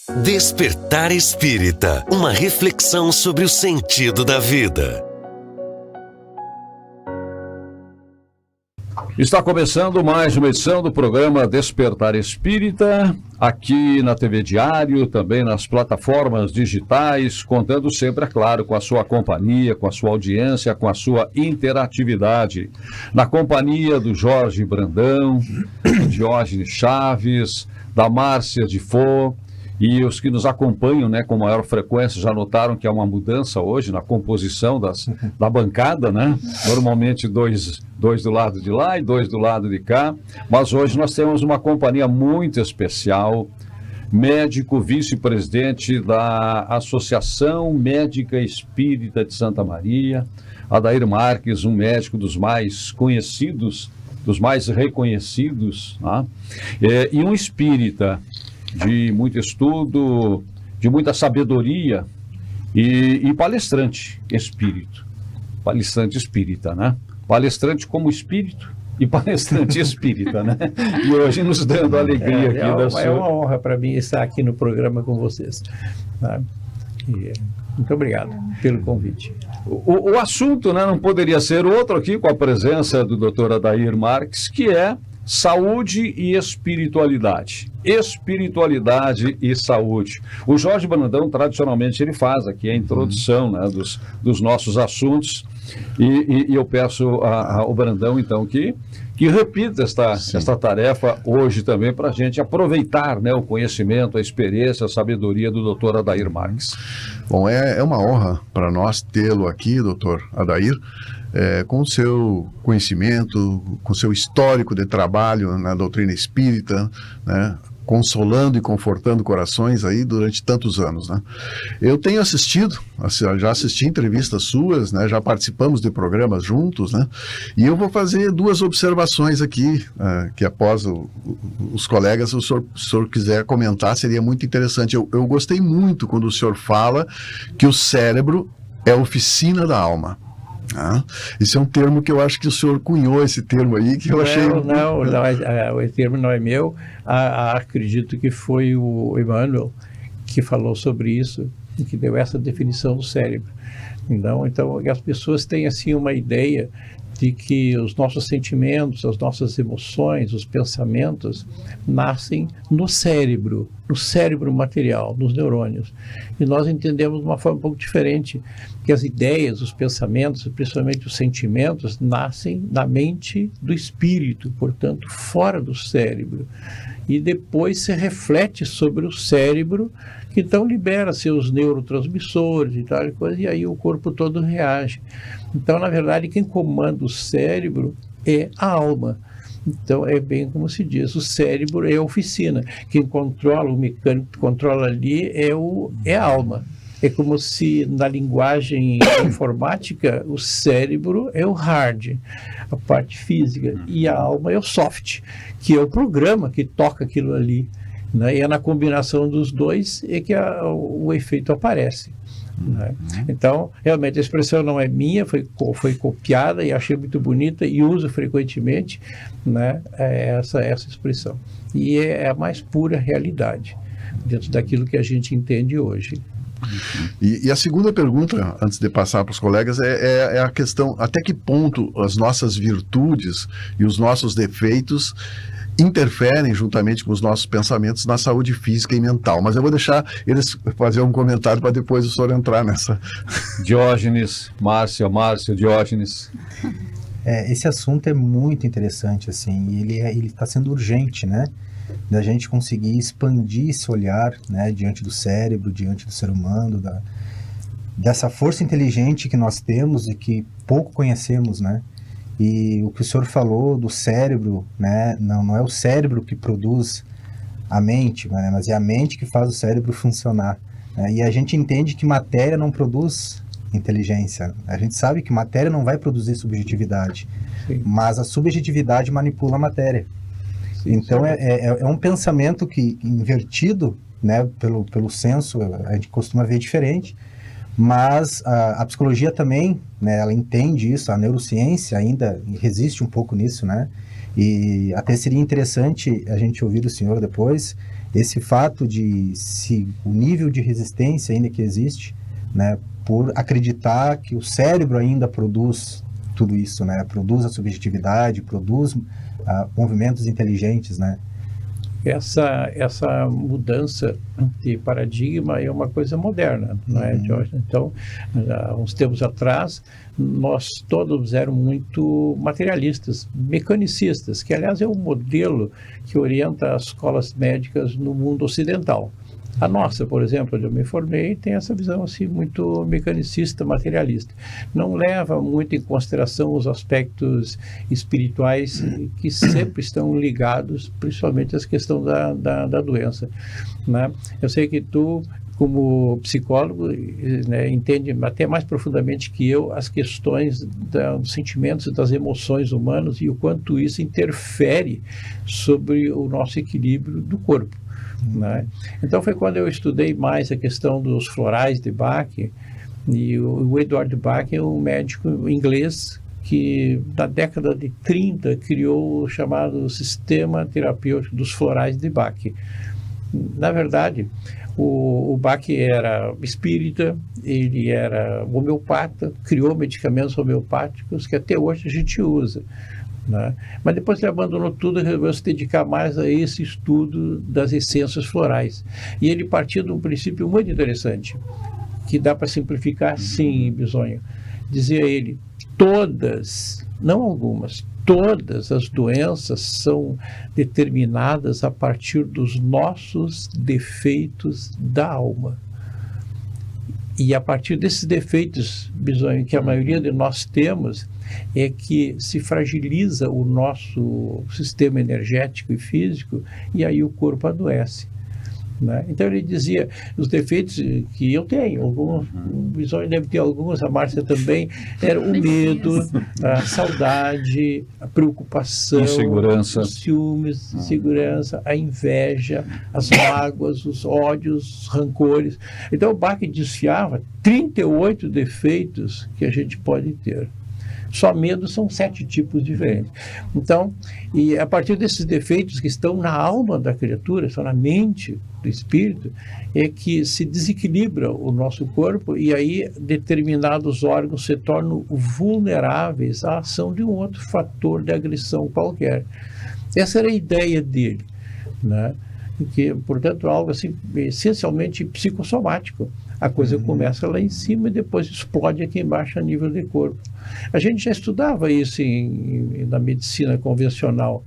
Despertar Espírita, uma reflexão sobre o sentido da vida. Está começando mais uma edição do programa Despertar Espírita, aqui na TV Diário, também nas plataformas digitais, contando sempre, é claro, com a sua companhia, com a sua audiência, com a sua interatividade. Na companhia do Jorge Brandão, do Diógenes Chaves, da Márcia de Fô, e os que nos acompanham, né, com maior frequência já notaram que há uma mudança hoje na composição da bancada, né? Normalmente dois do lado de lá e dois do lado de cá, mas hoje nós temos uma companhia muito especial, médico vice-presidente da Associação Médica Espírita de Santa Maria, Adair Marques, um médico dos mais conhecidos, dos mais reconhecidos, né? E um espírita de muito estudo, de muita sabedoria e palestrante espírita, né? Palestrante como espírito e palestrante espírita, né? E hoje nos dando a alegria aqui da sua... É uma honra para mim estar aqui no programa com vocês. Muito obrigado pelo convite. O assunto, né, não poderia ser outro aqui com a presença do Dr. Adair Marques, que é saúde e espiritualidade. Espiritualidade e saúde. O Jorge Brandão, tradicionalmente, ele faz aqui a introdução, né, dos nossos assuntos. E eu peço ao Brandão, então, que repita esta tarefa hoje também para a gente aproveitar, né, o conhecimento, a experiência, a sabedoria do Dr. Adair Marques. Bom, é uma honra para nós tê-lo aqui, Dr. Adair, com o seu conhecimento, com o seu histórico de trabalho na doutrina espírita, né, consolando e confortando corações aí durante tantos anos, né? Eu tenho assistido, já assisti entrevistas suas, né? Já participamos de programas juntos, né? E eu vou fazer duas observações aqui, que após os colegas, se o senhor quiser comentar, seria muito interessante. Eu gostei muito quando o senhor fala que o cérebro é a oficina da alma. Isso é um termo que eu acho que o senhor cunhou, esse termo aí, que eu achei... Não, o termo não é meu. Acredito que foi o Emmanuel que falou sobre isso e que deu essa definição do cérebro. Então as pessoas têm assim uma ideia de que os nossos sentimentos, as nossas emoções, os pensamentos nascem no cérebro material, nos neurônios. E nós entendemos de uma forma um pouco diferente, que as ideias, os pensamentos, principalmente os sentimentos, nascem na mente do espírito, portanto, fora do cérebro. E depois se reflete sobre o cérebro, que então libera seus neurotransmissores e tal coisa, e aí o corpo todo reage. Então, na verdade, quem comanda o cérebro é a alma. Então, é bem como se diz, o cérebro é a oficina. Quem controla, o mecânico que controla ali é a alma. É como se, na linguagem informática, o cérebro é o hard, a parte física, e a alma é o soft, que é o programa que toca aquilo ali, né? E é na combinação dos dois é que o efeito aparece. Né? Então, realmente, a expressão não é minha, foi copiada e achei muito bonita e uso frequentemente, né, essa expressão. E é a mais pura realidade, dentro daquilo que a gente entende hoje. E a segunda pergunta, antes de passar para os colegas, é a questão: até que ponto as nossas virtudes e os nossos defeitos interferem juntamente com os nossos pensamentos na saúde física e mental. Mas eu vou deixar eles fazer um comentário para depois o senhor entrar nessa. Diógenes, Márcia, Diógenes. Esse assunto é muito interessante, assim, e ele está sendo urgente, né? Da gente conseguir expandir esse olhar, né, diante do cérebro, diante do ser humano, dessa força inteligente que nós temos e que pouco conhecemos, né? E o que o senhor falou do cérebro, né, não é o cérebro que produz a mente, né, mas é a mente que faz o cérebro funcionar. Né? E a gente entende que matéria não produz inteligência. A gente sabe que matéria não vai produzir subjetividade, mas a subjetividade manipula a matéria. Então é um pensamento que invertido, né, pelo senso, a gente costuma ver diferente, mas a psicologia também, né, ela entende isso, a neurociência ainda resiste um pouco nisso, né, e até seria interessante a gente ouvir o senhor depois esse fato de se o nível de resistência ainda que existe, né, por acreditar que o cérebro ainda produz tudo isso, né, produz a subjetividade, produz movimentos inteligentes, né. Essa mudança de paradigma é uma coisa moderna, não é, Jorge? Então, há uns tempos atrás, nós todos éramos muito materialistas, mecanicistas, que, aliás, é um modelo que orienta as escolas médicas no mundo ocidental. A nossa, por exemplo, onde eu me formei, tem essa visão assim muito mecanicista, materialista. Não leva muito em consideração os aspectos espirituais que sempre estão ligados, principalmente à questão da doença, né? Eu sei que tu, como psicólogo, né, entende até mais profundamente que eu as questões dos sentimentos e das emoções humanas e o quanto isso interfere sobre o nosso equilíbrio do corpo, né? Então foi quando eu estudei mais a questão dos florais de Bach, e o Edward Bach é um médico inglês que na década de 30 criou o chamado sistema terapêutico dos florais de Bach. Na verdade, o Bach era espírita, ele era homeopata, criou medicamentos homeopáticos que até hoje a gente usa, né? Mas depois ele abandonou tudo e resolveu se dedicar mais a esse estudo das essências florais. E ele partiu de um princípio muito interessante, que dá para simplificar assim, Bisonho. Dizia ele, todas, não algumas, todas as doenças são determinadas a partir dos nossos defeitos da alma. E a partir desses defeitos, Bisonho, que a maioria de nós temos, é que se fragiliza o nosso sistema energético e físico, e aí o corpo adoece, né? Então ele dizia, os defeitos que eu tenho, alguns, o Bisonho deve ter alguns, a Márcia também, era o medo, a saudade, a preocupação, insegurança, os ciúmes, insegurança, a inveja, as mágoas, os ódios, os rancores. Então o Bach desfiava 38 defeitos que a gente pode ter. Só medo são 7 tipos diferentes. Então, e a partir desses defeitos que estão na alma da criatura, estão na mente do espírito, é que se desequilibra o nosso corpo e aí determinados órgãos se tornam vulneráveis à ação de um outro fator de agressão qualquer. Essa era a ideia dele, né? Que, portanto, algo assim, essencialmente psicossomático. A coisa começa lá em cima e depois explode aqui embaixo a nível de corpo. A gente já estudava isso na medicina convencional,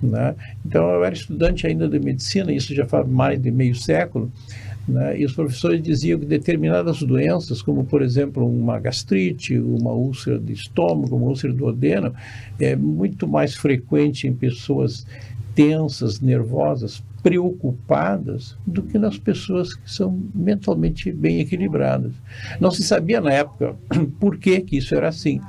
né? Então, eu era estudante ainda de medicina, isso já faz mais de meio século, né? E os professores diziam que determinadas doenças, como, por exemplo, uma gastrite, uma úlcera de estômago, uma úlcera do duodeno, é muito mais frequente em pessoas tensas, nervosas, preocupadas, do que nas pessoas que são mentalmente bem equilibradas. Não se sabia na época por que isso era assim.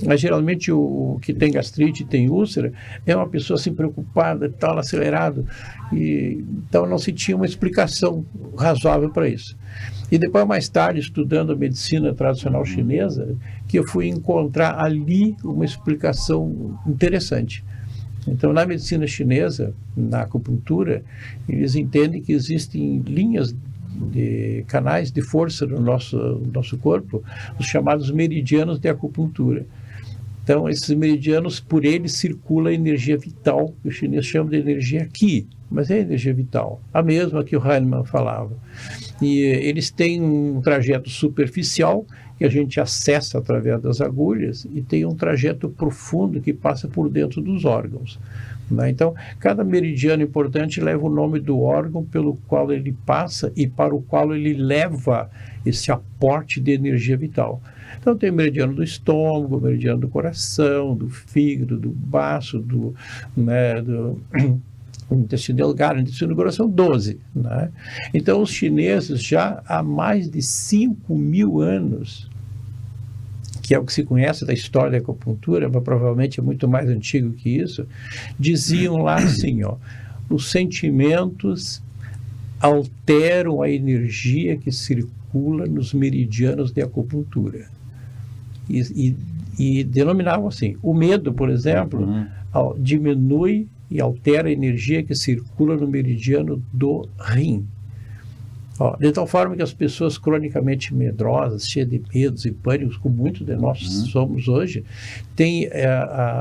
Mas geralmente o que tem gastrite, tem úlcera, é uma pessoa assim preocupada, tal, acelerado, e então não se tinha uma explicação razoável para isso. E depois, mais tarde, estudando a medicina tradicional chinesa, que eu fui encontrar ali uma explicação interessante. Então, na medicina chinesa, na acupuntura, eles entendem que existem linhas de canais de força no nosso corpo, os chamados meridianos de acupuntura. Então, esses meridianos, por eles circula a energia vital, que o chinês chama de energia Qi, mas é energia vital, a mesma que o Hahnemann falava. E eles têm um trajeto superficial, que a gente acessa através das agulhas, e tem um trajeto profundo que passa por dentro dos órgãos, né? Então, cada meridiano importante leva o nome do órgão pelo qual ele passa e para o qual ele leva esse aporte de energia vital. Então, tem o meridiano do estômago, o meridiano do coração, do fígado, do baço, do intestino delgado, intestino grosso, são 12, né? Então, os chineses já há mais de 5.000 anos, que é o que se conhece da história da acupuntura, mas provavelmente é muito mais antigo que isso, diziam lá assim, ó, os sentimentos alteram a energia que circula nos meridianos de acupuntura. E denominavam assim, o medo, por exemplo, diminui e altera a energia que circula no meridiano do rim. De tal forma que as pessoas cronicamente medrosas, cheias de medos e pânicos, como muitos de nós somos hoje, têm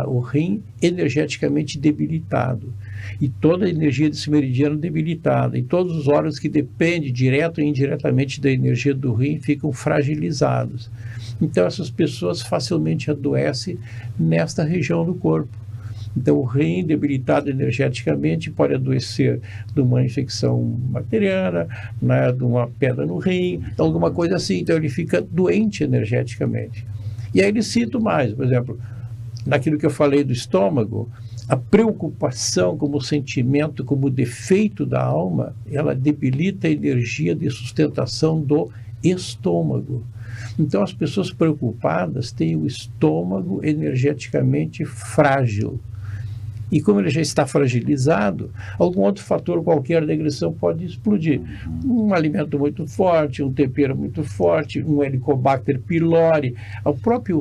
o rim energeticamente debilitado. E toda a energia desse meridiano debilitada. E todos os órgãos que dependem, direto e indiretamente, da energia do rim ficam fragilizados. Então, essas pessoas facilmente adoecem nesta região do corpo. Então, o rim debilitado energeticamente pode adoecer de uma infecção bacteriana, né, de uma pedra no rim, alguma coisa assim. Então, ele fica doente energeticamente. E aí ele cita mais, por exemplo, naquilo que eu falei do estômago, a preocupação como sentimento, como defeito da alma, ela debilita a energia de sustentação do estômago. Então, as pessoas preocupadas têm o estômago energeticamente frágil. E como ele já está fragilizado, algum outro fator qualquer da agressão pode explodir. Um alimento muito forte, um tempero muito forte, um Helicobacter pylori, o próprio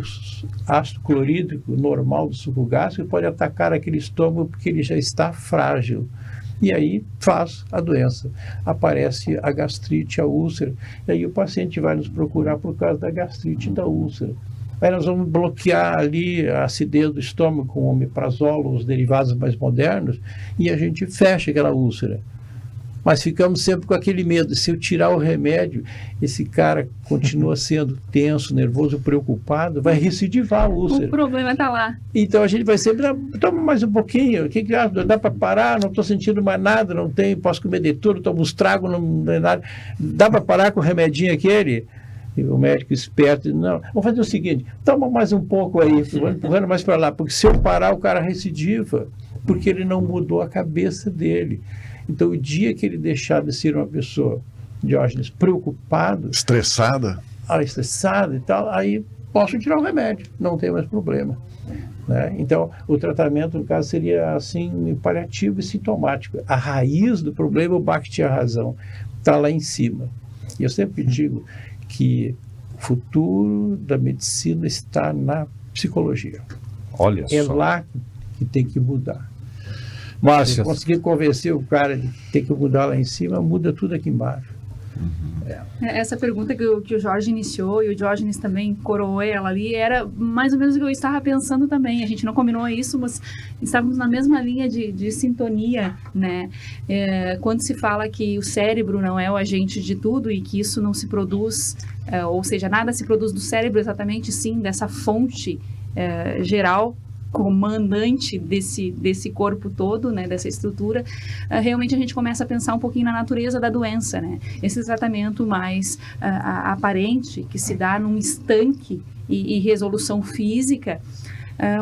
ácido clorídrico normal do suco gástrico pode atacar aquele estômago porque ele já está frágil. E aí faz a doença. Aparece a gastrite, a úlcera. E aí o paciente vai nos procurar por causa da gastrite e da úlcera. Aí nós vamos bloquear ali a acidez do estômago com omeprazol, os derivados mais modernos, e a gente fecha aquela úlcera. Mas ficamos sempre com aquele medo. Se eu tirar o remédio, esse cara continua sendo tenso, nervoso, preocupado, vai recidivar a úlcera. O problema está lá. Então a gente vai sempre, toma mais um pouquinho, dá para parar, não estou sentindo mais nada, não tem, posso comer de tudo, tomo uns tragos, não tem nada. Dá para parar com o remedinho aquele? E o médico esperto diz, não, vamos fazer o seguinte, toma mais um pouco aí, empurrando mais para lá, porque se eu parar o cara recidiva, porque ele não mudou a cabeça dele. Então o dia que ele deixar de ser uma pessoa, Diógenes, preocupado, estressada e tal, aí posso tirar o remédio, não tem mais problema. Né? Então o tratamento, no caso, seria assim, paliativo e sintomático. A raiz do problema, o Bach tinha razão, está lá em cima. E eu sempre digo que o futuro da medicina está na psicologia. Olha é só. Lá que tem que mudar. Márcia, Se conseguir convencer o cara de ter que mudar lá em cima, muda tudo aqui embaixo. Essa pergunta que o Jorge iniciou e o Diógenes também coroou ela ali, era mais ou menos o que eu estava pensando também. A gente não combinou isso, mas estávamos na mesma linha de sintonia, né? Quando se fala que o cérebro não é o agente de tudo e que isso não se produz, ou seja, nada se produz do cérebro exatamente, sim, dessa fonte geral, comandante desse corpo todo, né, dessa estrutura, realmente a gente começa a pensar um pouquinho na natureza da doença, né? Esse tratamento mais aparente, que se dá num estanque e resolução física,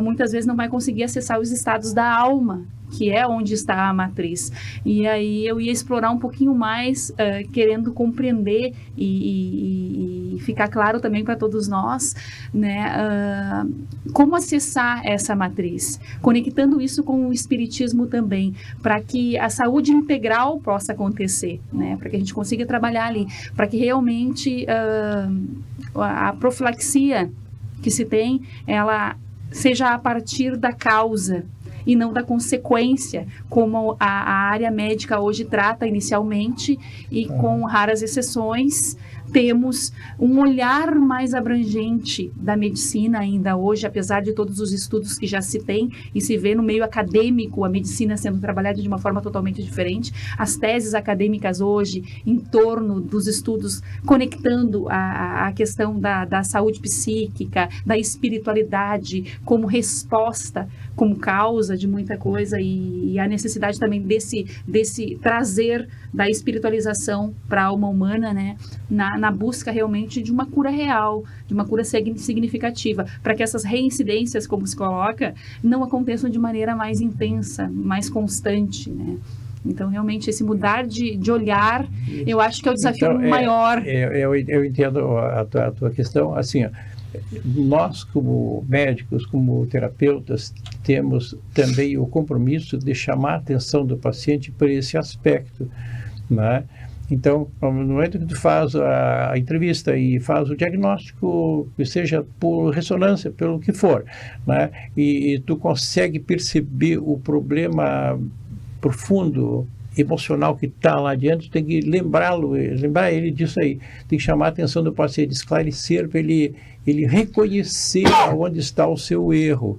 muitas vezes não vai conseguir acessar os estados da alma, que é onde está a matriz. E aí eu ia explorar um pouquinho mais, querendo compreender e ficar claro também para todos nós, né, como acessar essa matriz, conectando isso com o espiritismo também, para que a saúde integral possa acontecer, né, para que a gente consiga trabalhar ali, para que realmente a profilaxia que se tem, ela seja a partir da causa e não da consequência, como a área médica hoje trata inicialmente, e com raras exceções temos um olhar mais abrangente da medicina ainda hoje, apesar de todos os estudos que já se tem e se vê no meio acadêmico a medicina sendo trabalhada de uma forma totalmente diferente. As teses acadêmicas hoje em torno dos estudos conectando a questão da saúde psíquica, da espiritualidade como resposta, como causa de muita coisa, e a necessidade também desse trazer da espiritualização para a alma humana, né, na busca realmente de uma cura real, de uma cura significativa, para que essas reincidências, como se coloca, não aconteçam de maneira mais intensa, mais constante, né? Então, realmente, esse mudar de olhar, eu acho que é o desafio maior. Eu entendo a tua questão, assim, ó, nós, como médicos, como terapeutas, temos também o compromisso de chamar a atenção do paciente para esse aspecto, né? Então, no momento que tu faz a entrevista e faz o diagnóstico, que seja por ressonância, pelo que for, né? E tu consegue perceber o problema profundo, emocional que está lá adiante, tu tem que lembrar ele disso aí. Tem que chamar a atenção do paciente, esclarecer para ele reconhecer onde está o seu erro,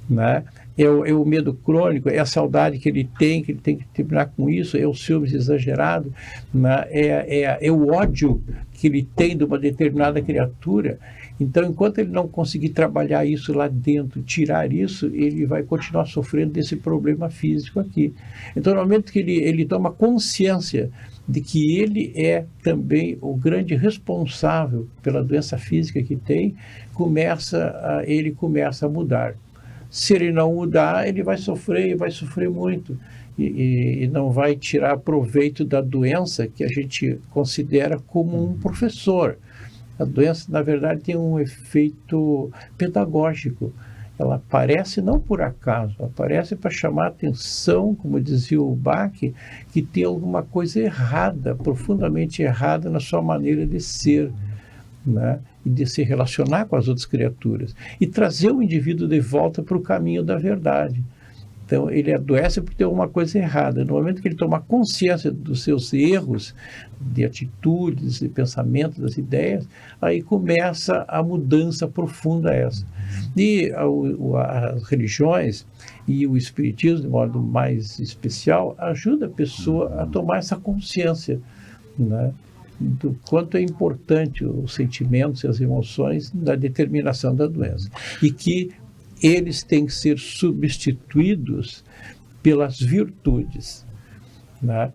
né? É o medo crônico, é a saudade que ele tem que terminar com isso, é o ciúmes exagerado, né? É o ódio que ele tem de uma determinada criatura. Então, enquanto ele não conseguir trabalhar isso lá dentro, tirar isso, ele vai continuar sofrendo desse problema físico aqui. Então, no momento que ele toma consciência de que ele é também o grande responsável pela doença física que tem, ele começa a mudar. Se ele não mudar, ele vai sofrer muito. E não vai tirar proveito da doença que a gente considera como um professor. A doença, na verdade, tem um efeito pedagógico. Ela aparece não por acaso, aparece para chamar a atenção, como dizia o Bach, que tem alguma coisa errada, profundamente errada na sua maneira de ser, né? E de se relacionar com as outras criaturas. E trazer o indivíduo de volta para o caminho da verdade. Então, ele adoece porque tem alguma coisa errada. No momento que ele toma consciência dos seus erros, de atitudes, de pensamentos, das ideias, aí começa a mudança profunda essa. E as religiões e o espiritismo, de modo mais especial, ajuda a pessoa a tomar essa consciência, né, do quanto é importante os sentimentos e as emoções da determinação da doença. E que eles têm que ser substituídos pelas virtudes, né?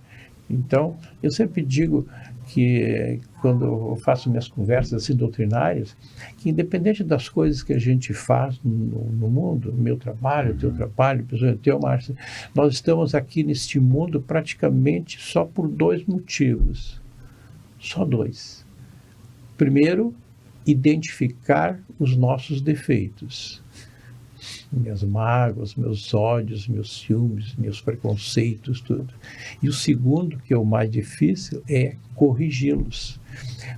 Então, eu sempre digo que, quando eu faço minhas conversas assim, doutrinárias, que independente das coisas que a gente faz no mundo, meu trabalho, o teu trabalho, o teu, Márcio, nós estamos aqui neste mundo praticamente só por 2 motivos. Só 2. Primeiro, identificar os nossos defeitos. Minhas mágoas, meus ódios, meus ciúmes, meus preconceitos, tudo. E o segundo, que é o mais difícil, é corrigi-los.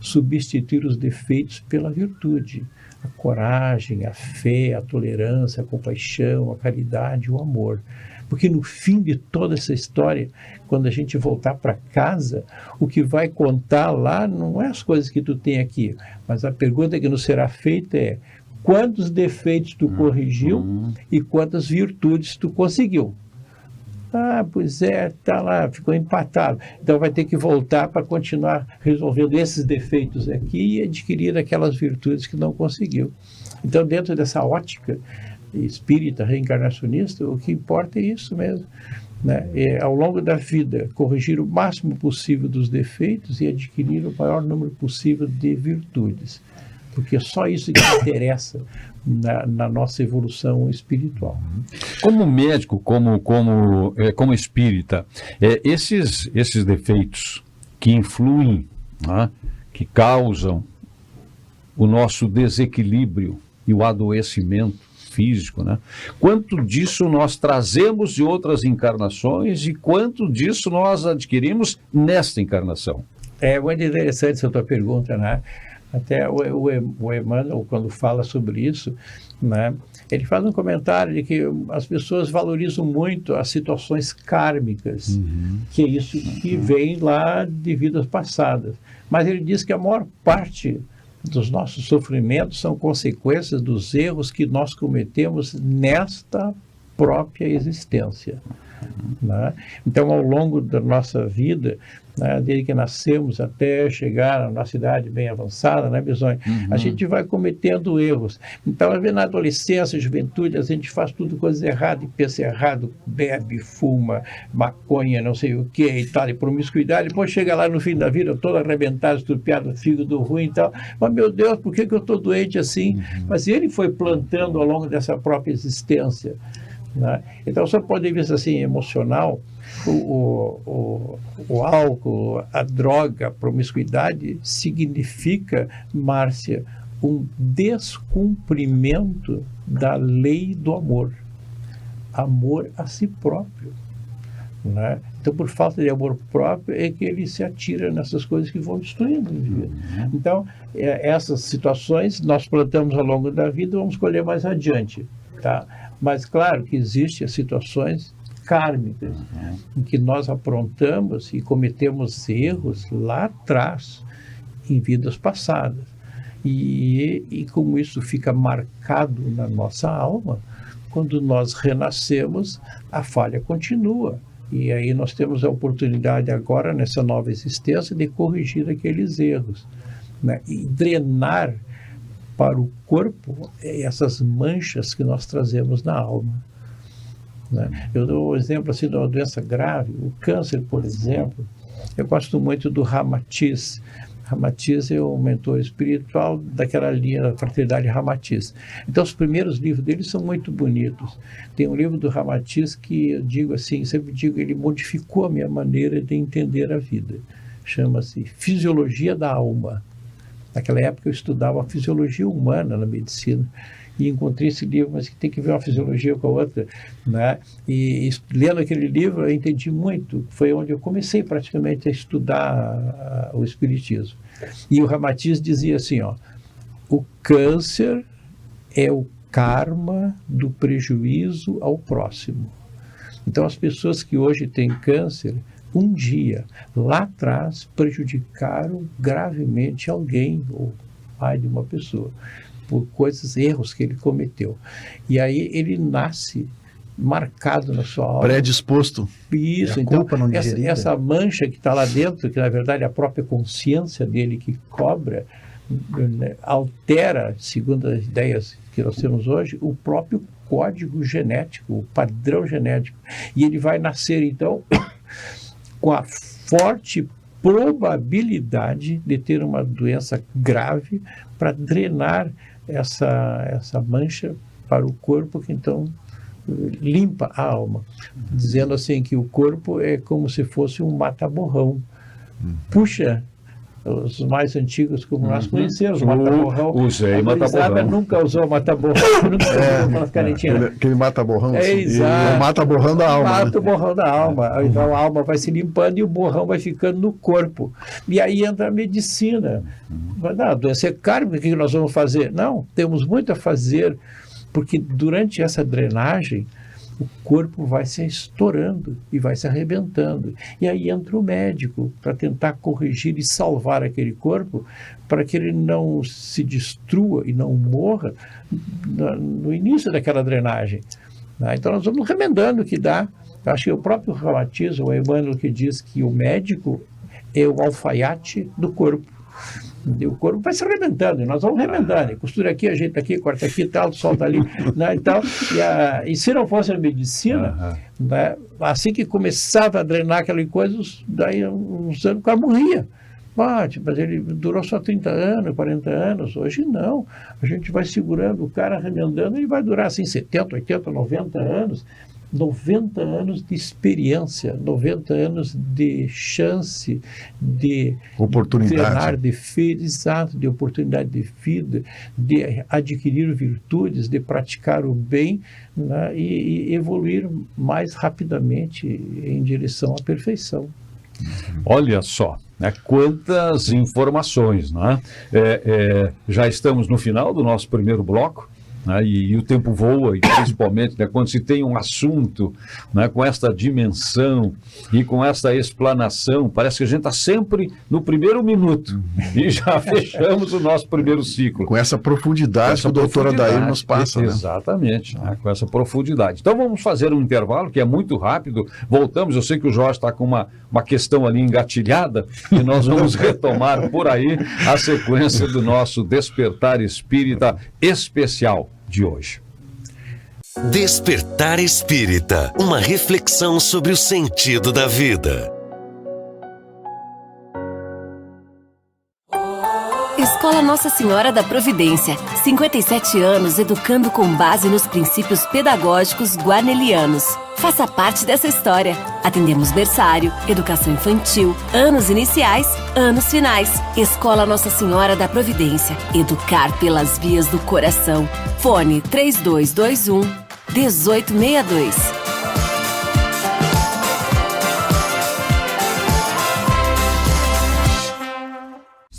Substituir os defeitos pela virtude. A coragem, a fé, a tolerância, a compaixão, a caridade, o amor. Porque no fim de toda essa história, quando a gente voltar para casa, o que vai contar lá não é as coisas que tu tem aqui, mas a pergunta que nos será feita é: quantos defeitos tu corrigiu e quantas virtudes tu conseguiu? Ah, pois é, tá lá, ficou empatado. Então vai ter que voltar para continuar resolvendo esses defeitos aqui e adquirir aquelas virtudes que não conseguiu. Então, dentro dessa ótica espírita, reencarnacionista, o que importa é isso mesmo, né? É, ao longo da vida, corrigir o máximo possível dos defeitos e adquirir o maior número possível de virtudes. Porque é só isso que interessa na nossa evolução espiritual. Como médico, como espírita, esses defeitos que influem, né, que causam o nosso desequilíbrio e o adoecimento físico, né? Quanto disso nós trazemos de outras encarnações e quanto disso nós adquirimos nesta encarnação? É muito interessante essa tua pergunta, né? Até o Emmanuel, quando fala sobre isso, né, ele faz um comentário de que as pessoas valorizam muito as situações kármicas, que é isso que vem lá de vidas passadas. Mas ele diz que a maior parte dos nossos sofrimentos são consequências dos erros que nós cometemos nesta própria existência, né? Então, ao longo da nossa vida, né, desde que nascemos até chegar na cidade bem avançada, né, Bisonho? A gente vai cometendo erros. Então, às vezes, na adolescência, juventude, a gente faz tudo coisa errada e pensa errado, bebe, fuma, maconha, não sei o que e tal, e promiscuidade. Depois chega lá no fim da vida, todo arrebentado, estupiado, fígado ruim e tal. Mas, meu Deus, por que eu estou doente assim? Mas ele foi plantando ao longo dessa própria existência, né? Então, só pode ver assim, emocional, o álcool, a droga, a promiscuidade significa, Márcia, um descumprimento da lei do amor. Amor a si próprio, né? Então, por falta de amor próprio, é que ele se atira nessas coisas que vão destruindo a vida. Então, essas situações nós plantamos ao longo da vida e vamos colher mais adiante, tá? Mas, claro que existem as situações kármicas, em que nós aprontamos e cometemos erros lá atrás, em vidas passadas. E como isso fica marcado na nossa alma, quando nós renascemos, a falha continua. E aí nós temos a oportunidade agora, nessa nova existência, de corrigir aqueles erros, né? E drenar para o corpo essas manchas que nós trazemos na alma, né? Eu dou um exemplo assim de uma doença grave, o câncer, por exemplo. Eu gosto muito do Ramatiz. Ramatiz é um mentor espiritual daquela linha da Fraternidade Ramatiz. Então, os primeiros livros dele são muito bonitos. Tem um livro do Ramatiz que eu digo assim, sempre digo, ele modificou a minha maneira de entender a vida. Chama-se Fisiologia da Alma. Naquela época eu estudava a fisiologia humana na medicina e encontrei esse livro, mas que tem que ver uma fisiologia com a outra, né? E lendo aquele livro eu entendi muito. Foi onde eu comecei praticamente a estudar o espiritismo. E o Ramatiz dizia assim, ó, o câncer é o karma do prejuízo ao próximo. Então as pessoas que hoje têm câncer, um dia, lá atrás, prejudicaram gravemente alguém, ou pai de uma pessoa, por erros que ele cometeu. E aí ele nasce marcado na sua alma. Predisposto. Isso, então essa mancha que está lá dentro, que na verdade é a própria consciência dele que cobra, né, altera, segundo as ideias que nós temos hoje, o próprio código genético, o padrão genético. E ele vai nascer, então, com a forte probabilidade de ter uma doença grave para drenar essa mancha para o corpo, que então limpa a alma, dizendo assim que o corpo é como se fosse um mata-borrão. Puxa, os mais antigos como nós conhecemos, mata-borrão. Usei mata-borrão. Nunca usou mata-borrão, nunca usou aquela canetinha. Aquele mata-borrão, é, assim, exato. o mata-borrão da alma. Mata-borrão da alma. Então a alma vai se limpando e o borrão vai ficando no corpo. E aí entra a medicina. Não, a doença é kármica, o que nós vamos fazer? Não, temos muito a fazer, porque durante essa drenagem, o corpo vai se estourando e vai se arrebentando. E aí entra o médico para tentar corrigir e salvar aquele corpo para que ele não se destrua e não morra no início daquela drenagem. Então nós vamos remendando o que dá. Eu acho que o próprio Ramatiz, o Emmanuel, que diz que o médico é o alfaiate do corpo. E o corpo vai se arrebentando, e nós vamos remendando, costura aqui, ajeita aqui, corta aqui, tal, solta ali, né, e tal. E se não fosse a medicina, né, assim que começava a drenar aquela coisa, daí uns anos o cara morria. Mas ele durou só 30 anos, 40 anos, hoje não. A gente vai segurando o cara, remendando, ele vai durar assim 70, 80, 90 anos. 90 anos de experiência, 90 anos de chance, de oportunidade, de oportunidade de vida, de adquirir virtudes, de praticar o bem, né, e evoluir mais rapidamente em direção à perfeição. Olha só, né, quantas informações, né? Já estamos no final do nosso primeiro bloco. Né, e o tempo voa, e principalmente, né, quando se tem um assunto, né, com esta dimensão e com esta explanação, parece que a gente está sempre no primeiro minuto e já fechamos o nosso primeiro ciclo. Com essa profundidade que o doutor Adair nos passa. Exatamente, né, com essa profundidade. Então vamos fazer um intervalo que é muito rápido, voltamos, eu sei que o Jorge está com uma questão ali engatilhada e nós vamos retomar por aí a sequência do nosso Despertar Espírita especial de hoje. Despertar Espírita, uma reflexão sobre o sentido da vida. Escola Nossa Senhora da Providência, 57 anos educando com base nos princípios pedagógicos guarnelianos. Faça parte dessa história. Atendemos berçário, educação infantil, anos iniciais, anos finais. Escola Nossa Senhora da Providência. Educar pelas vias do coração. Fone 3221-1862.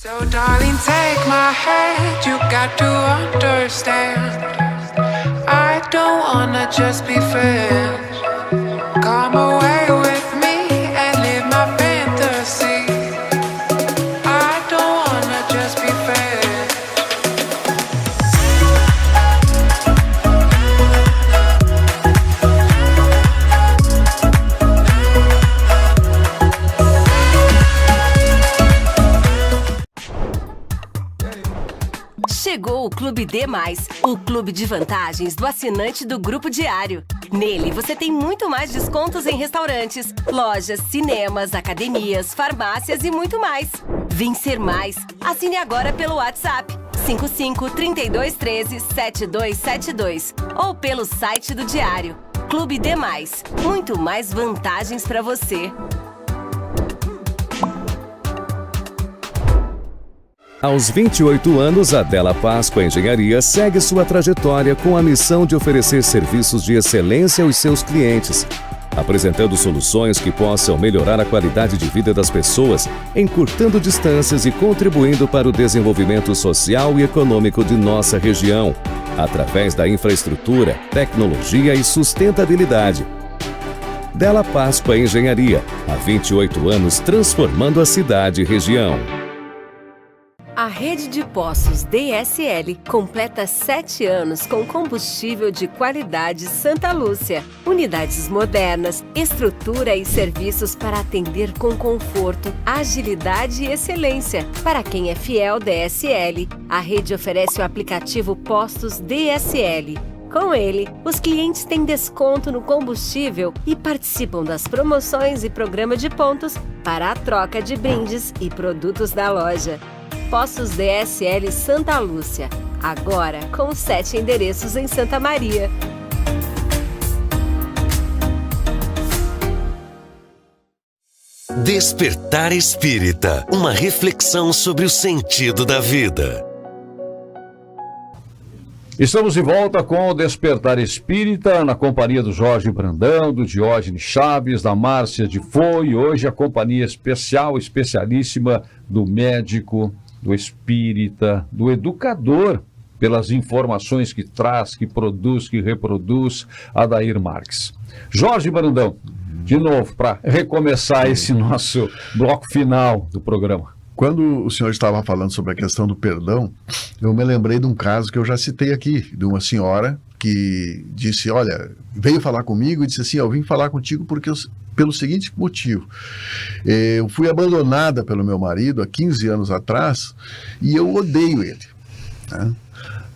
So darling, take my hand, you got to understand, I don't wanna just be friends. Come away with me and live my fantasy, I don't wanna just be friends. Chegou o Clube D+, o clube de vantagens do assinante do Grupo Diário. Nele, você tem muito mais descontos em restaurantes, lojas, cinemas, academias, farmácias e muito mais. Vem ser mais. Assine agora pelo WhatsApp 55 32 13 7272 ou pelo site do Diário. Clube D+, muito mais vantagens para você. Aos 28 anos, a Della Páscoa Engenharia segue sua trajetória com a missão de oferecer serviços de excelência aos seus clientes, apresentando soluções que possam melhorar a qualidade de vida das pessoas, encurtando distâncias e contribuindo para o desenvolvimento social e econômico de nossa região, através da infraestrutura, tecnologia e sustentabilidade. Della Páscoa Engenharia, há 28 anos transformando a cidade e região. A rede de postos DSL completa 7 anos com combustível de qualidade Santa Lúcia. Unidades modernas, estrutura e serviços para atender com conforto, agilidade e excelência. Para quem é fiel DSL, a rede oferece o aplicativo Postos DSL. Com ele, os clientes têm desconto no combustível e participam das promoções e programa de pontos para a troca de brindes e produtos da loja. Postos DSL Santa Lúcia, agora com 7 endereços em Santa Maria. Despertar Espírita, uma reflexão sobre o sentido da vida. Estamos de volta com o Despertar Espírita, na companhia do Jorge Brandão, do Diógenes Chaves, da Márcia de Fo, e hoje a companhia especial, especialíssima do médico, do espírita, do educador, pelas informações que traz, que produz, que reproduz, Adair Marques. Jorge Brandão, de novo, para recomeçar esse nosso bloco final do programa. Quando o senhor estava falando sobre a questão do perdão, eu me lembrei de um caso que eu já citei aqui, de uma senhora que disse, olha, veio falar comigo e disse assim, eu vim falar contigo pelo seguinte motivo, eu fui abandonada pelo meu marido há 15 anos atrás e eu odeio ele, né?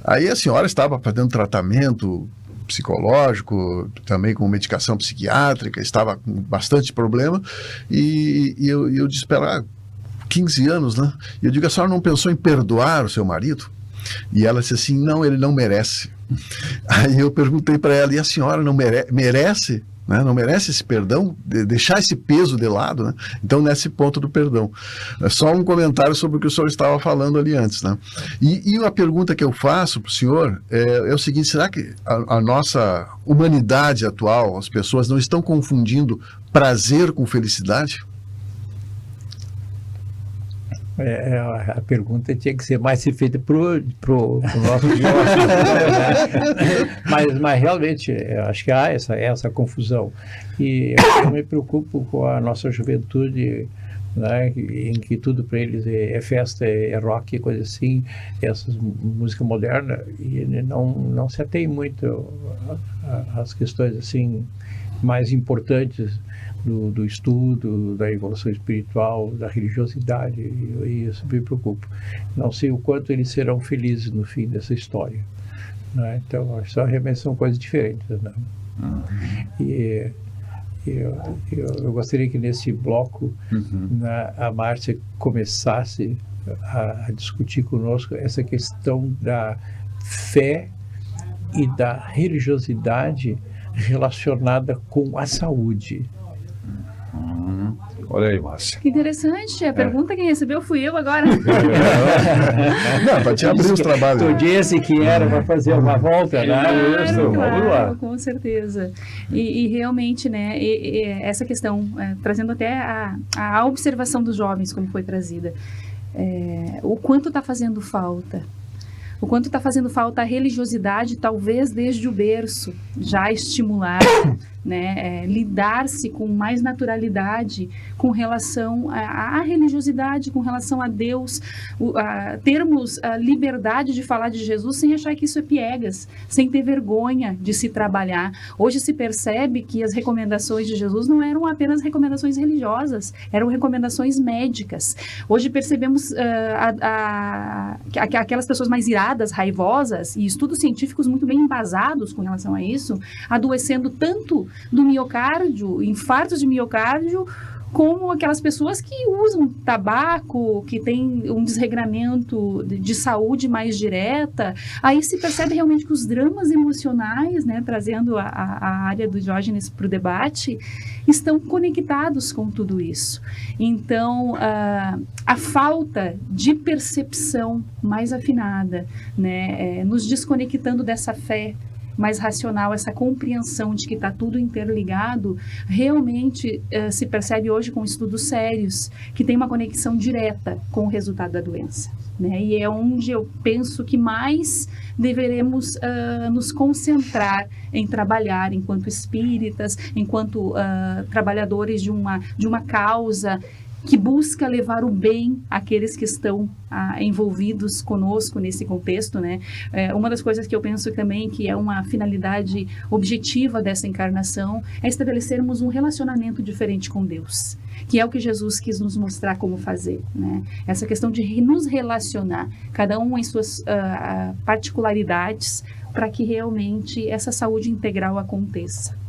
Aí a senhora estava fazendo tratamento psicológico, também com medicação psiquiátrica, estava com bastante problema, e eu disse para ela, 15 anos, né? E eu digo, a senhora não pensou em perdoar o seu marido? E ela disse assim, não, ele não merece. Aí eu perguntei para ela, e a senhora não merece? Né? Não merece esse perdão? Deixar esse peso de lado, né? Então, nesse ponto do perdão. É só um comentário sobre o que o senhor estava falando ali antes, né? E a pergunta que eu faço para o senhor é o seguinte, será que a nossa humanidade atual, as pessoas não estão confundindo prazer com felicidade? A pergunta tinha que ser mais feita pro nosso Diógenes, mas realmente eu acho que há essa confusão, e eu me preocupo com a nossa juventude, né, em que tudo para eles é festa, é rock, coisa assim, essas música moderna, e não se atém muito às questões assim mais importantes do estudo, da evolução espiritual, da religiosidade, e isso me preocupa. Não sei o quanto eles serão felizes no fim dessa história, né? Então, acho que realmente são coisas diferentes, né? E eu gostaria que nesse bloco a Márcia começasse a discutir conosco essa questão da fé e da religiosidade relacionada com a saúde. Olha aí, Márcia. Que interessante. A pergunta quem recebeu fui eu agora. Não, para te abrir os trabalhos. Tu disse que era para fazer uma volta, né? Claro, Vamos lá. com certeza. E realmente, né, essa questão, trazendo até a observação dos jovens, como foi trazida, o quanto está fazendo falta. O quanto está fazendo falta a religiosidade, talvez desde o berço, já estimular, né, lidar-se com mais naturalidade com relação à religiosidade, com relação a Deus, termos a liberdade de falar de Jesus sem achar que isso é piegas, sem ter vergonha de se trabalhar. Hoje se percebe que as recomendações de Jesus não eram apenas recomendações religiosas, eram recomendações médicas. Hoje percebemos aquelas pessoas mais iradas, raivosas, e estudos científicos muito bem embasados com relação a isso, adoecendo tanto do miocárdio, infartos de miocárdio, como aquelas pessoas que usam tabaco, que têm um desregramento de saúde mais direta. Aí se percebe realmente que os dramas emocionais, né, trazendo a área do Diógenes para o debate, estão conectados com tudo isso. Então, a falta de percepção mais afinada, né, nos desconectando dessa fé mais racional, essa compreensão de que está tudo interligado, realmente se percebe hoje com estudos sérios que tem uma conexão direta com o resultado da doença, né? E é onde eu penso que mais deveremos nos concentrar em trabalhar enquanto espíritas, enquanto trabalhadores de uma causa que busca levar o bem àqueles que estão envolvidos conosco nesse contexto, né? Uma das coisas que eu penso também que é uma finalidade objetiva dessa encarnação é estabelecermos um relacionamento diferente com Deus, que é o que Jesus quis nos mostrar como fazer, né? Essa questão de nos relacionar, cada um em suas particularidades, para que realmente essa saúde integral aconteça.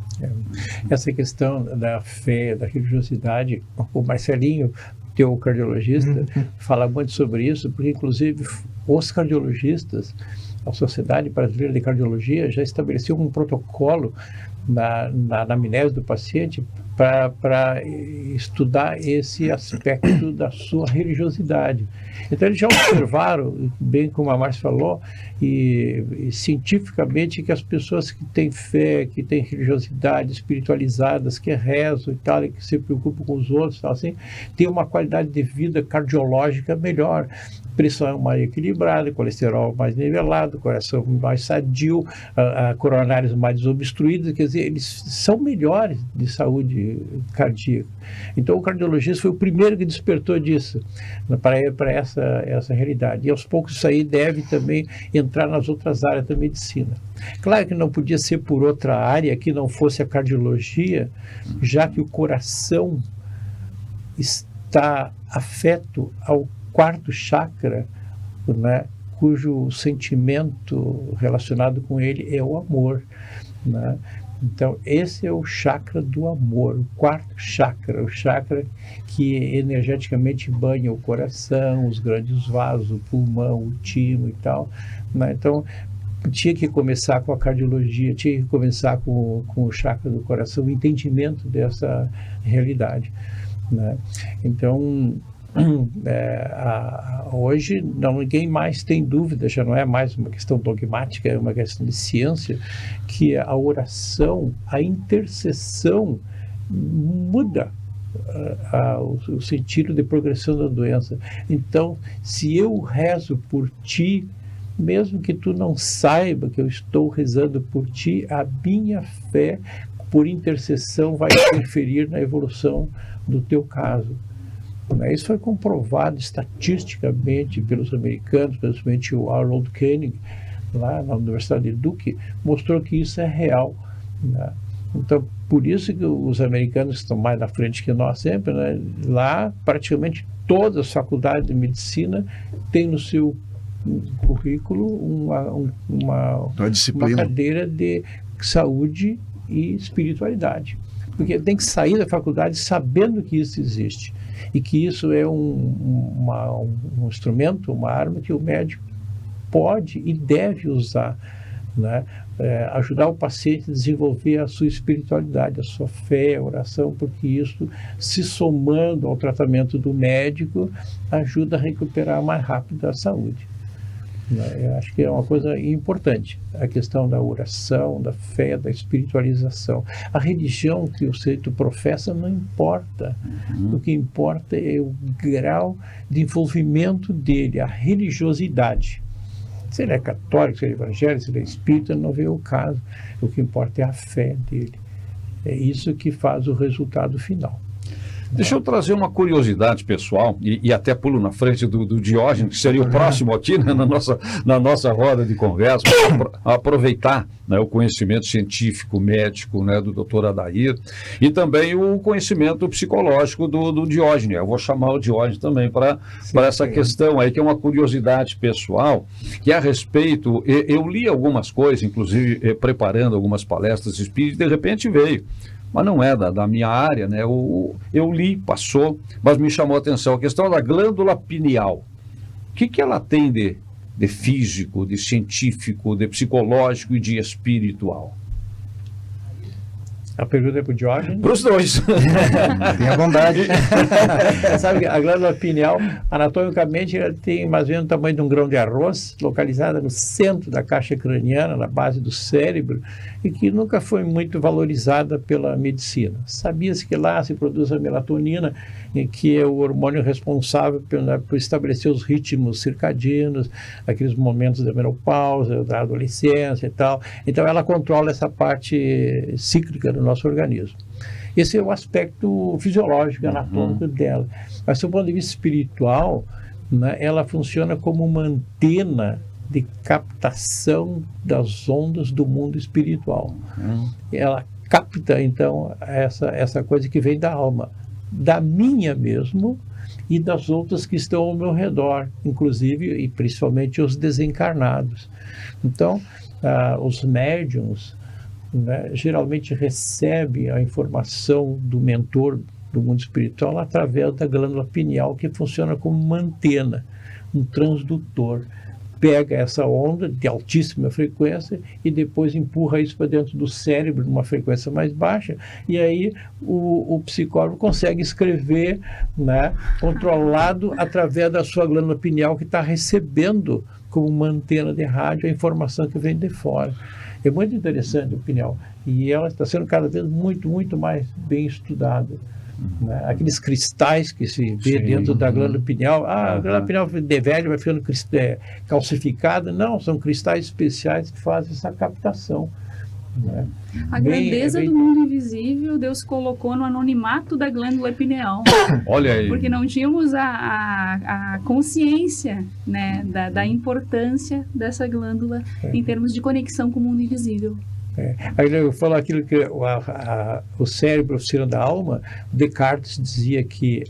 Essa questão da fé, da religiosidade, o Marcelinho, teu cardiologista, fala muito sobre isso, porque inclusive os cardiologistas, a Sociedade Brasileira de Cardiologia já estabeleceu um protocolo na anamnese do paciente para estudar esse aspecto da sua religiosidade. Então eles já observaram, bem como a Márcia falou, e cientificamente, que as pessoas que têm fé, que têm religiosidade, espiritualizadas, que rezam e tal, e que se preocupam com os outros, tal, assim, têm uma qualidade de vida cardiológica melhor, pressão mais equilibrada, colesterol mais nivelado, coração mais sadio, coronários mais desobstruídos, quer dizer, eles são melhores de saúde cardíaca. Então o cardiologista foi o primeiro que despertou disso, para essa realidade. E aos poucos isso aí deve também entrar nas outras áreas da medicina. Claro que não podia ser por outra área que não fosse a cardiologia, já que o coração está afeto ao quarto chakra, né, cujo sentimento relacionado com ele é o amor, né? Então, esse é o chakra do amor, o quarto chakra, o chakra que energeticamente banha o coração, os grandes vasos, o pulmão, o timo e tal, né? Então, tinha que começar com a cardiologia, tinha que começar com o chakra do coração, o entendimento dessa realidade, né? Então, hoje ninguém mais tem dúvida, já não é mais uma questão dogmática, é uma questão de ciência, que a oração, a intercessão muda o sentido de progressão da doença. Então, se eu rezo por ti, mesmo que tu não saiba que eu estou rezando por ti, a minha fé por intercessão vai interferir na evolução do teu caso. Isso foi comprovado estatisticamente pelos americanos, principalmente o Harold Koenig, lá na Universidade de Duke, mostrou que isso é real, né? Então, por isso que os americanos estão mais na frente que nós sempre, né? Lá, praticamente todas as faculdades de medicina têm no seu currículo uma cadeira de saúde e espiritualidade. Porque tem que sair da faculdade sabendo que isso existe. E que isso é um instrumento, uma arma que o médico pode e deve usar, né? Ajudar o paciente a desenvolver a sua espiritualidade, a sua fé, a oração, porque isso, se somando ao tratamento do médico, ajuda a recuperar mais rápido a saúde. né? Eu acho que é uma coisa importante, a questão da oração, da fé, da espiritualização. A religião que o sujeito professa não importa. O que importa é o grau de envolvimento dele, a religiosidade. Se ele é católico, se ele é evangélico, se ele é espírita, não vê o caso. O que importa é a fé dele. É isso que faz o resultado final. Deixa eu trazer uma curiosidade pessoal, e até pulo na frente do Diógenes, que seria o próximo aqui, né, na nossa roda de conversa, para aproveitar, né, o conhecimento científico, médico, né, do Dr. Adair, e também o conhecimento psicológico do Diógenes. Eu vou chamar o Diógenes também para essa questão aí, que é uma curiosidade pessoal, que é a respeito, eu li algumas coisas, inclusive preparando algumas palestras espíritas, de repente veio. Mas não é da minha área, né? Eu li, passou, mas me chamou a atenção a questão da glândula pineal. O que ela tem de físico, de científico, de psicológico e de espiritual? A pergunta é para o Diógenes? Para os dois. Tenha bondade. Sabe que a glândula pineal, anatomicamente, ela tem mais ou menos o tamanho de um grão de arroz, localizada no centro da caixa craniana, na base do cérebro, e que nunca foi muito valorizada pela medicina. Sabia-se que lá se produz a melatonina, que é o hormônio responsável por estabelecer os ritmos circadianos, aqueles momentos da menopausa, da adolescência e tal. Então, ela controla essa parte cíclica do nosso organismo. Esse é o aspecto fisiológico, anatômico dela. Mas, do ponto de vista espiritual, né, ela funciona como uma antena de captação das ondas do mundo espiritual. Ela capta, então, essa coisa que vem da alma, da minha mesmo e das outras que estão ao meu redor, inclusive e principalmente os desencarnados. Então, os médiuns, né, geralmente recebem a informação do mentor do mundo espiritual através da glândula pineal, que funciona como uma antena, um transdutor. Pega essa onda de altíssima frequência e depois empurra isso para dentro do cérebro numa frequência mais baixa, e aí o psicólogo consegue escrever, né, controlado através da sua glândula pineal, que está recebendo como uma antena de rádio a informação que vem de fora. É muito interessante a pineal, e ela está sendo cada vez muito, muito mais bem estudada. Né? Aqueles cristais que se vê dentro da glândula pineal, a glândula pineal de velho vai ficando calcificada. Não, são cristais especiais que fazem essa captação. Né? A grandeza do mundo invisível, Deus colocou no anonimato da glândula pineal. Olha aí. Porque não tínhamos a consciência, né, da importância dessa glândula em termos de conexão com o mundo invisível. Aí eu falo aquilo que o cérebro oficina da alma. Descartes dizia que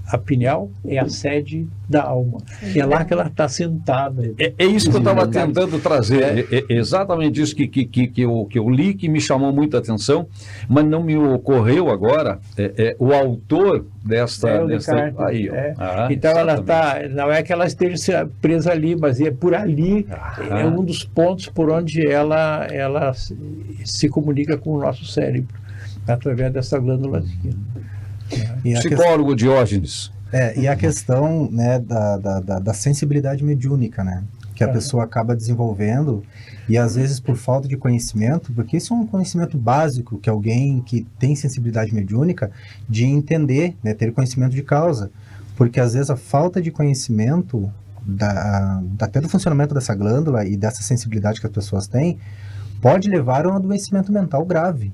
a pineal é a sede da alma. É lá que ela está sentada. É isso que eu estava tentando trazer. É exatamente isso que eu li, que me chamou muita atenção, mas não me ocorreu agora. O autor desta... Aí, então ela está... Não é que ela esteja presa ali, mas é por ali. É um dos pontos por onde ela se comunica com o nosso cérebro, através dessa glândula aqui. Psicólogo Diógenes. E a questão, né, da sensibilidade mediúnica, né, que a pessoa acaba desenvolvendo, e às vezes por falta de conhecimento, porque isso é um conhecimento básico que alguém que tem sensibilidade mediúnica, de entender, né, ter conhecimento de causa, porque às vezes a falta de conhecimento até do funcionamento dessa glândula e dessa sensibilidade que as pessoas têm, pode levar a um adoecimento mental grave.